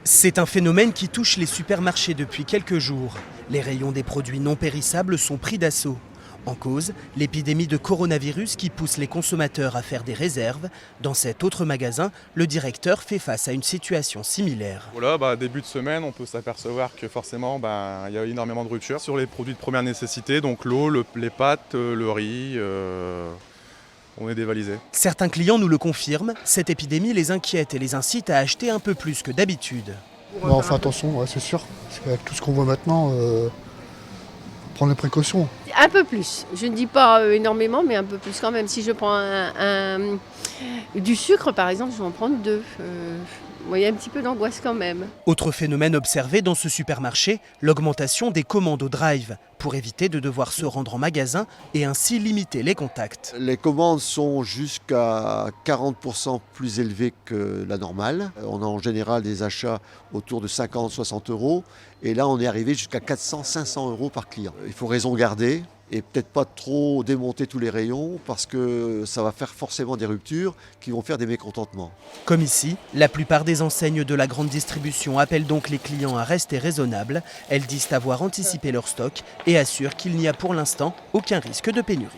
C'est un phénomène qui touche les supermarchés depuis quelques jours. Les rayons des produits non périssables sont pris d'assaut. En cause, l'épidémie de coronavirus qui pousse les consommateurs à faire des réserves. Dans cet autre magasin, le directeur fait face à une situation similaire. Voilà, début de semaine, on peut s'apercevoir que forcément, il y a énormément de ruptures sur les produits de première nécessité, donc l'eau, les pâtes, le riz. On est dévalisé. Certains clients nous le confirment, cette épidémie les inquiète et les incite à acheter un peu plus que d'habitude. On fait attention, ouais, c'est sûr. Parce qu'avec tout ce qu'on voit maintenant, prendre les précautions. Un peu plus. Je ne dis pas énormément, mais un peu plus quand même. Si je prends du sucre, par exemple, je vais en prendre 2. Il y a un petit peu d'angoisse quand même. Autre phénomène observé dans ce supermarché, l'augmentation des commandes au drive pour éviter de devoir se rendre en magasin et ainsi limiter les contacts. Les commandes sont jusqu'à 40% plus élevées que la normale. On a en général des achats autour de 50-60 euros et là on est arrivé jusqu'à 400-500 euros par client. Il faut raison garder et peut-être pas trop démonter tous les rayons parce que ça va faire forcément des ruptures qui vont faire des mécontentements. Comme ici, la plupart des enseignes de la grande distribution appellent donc les clients à rester raisonnables. Elles disent avoir anticipé leur stock et assurent qu'il n'y a pour l'instant aucun risque de pénurie.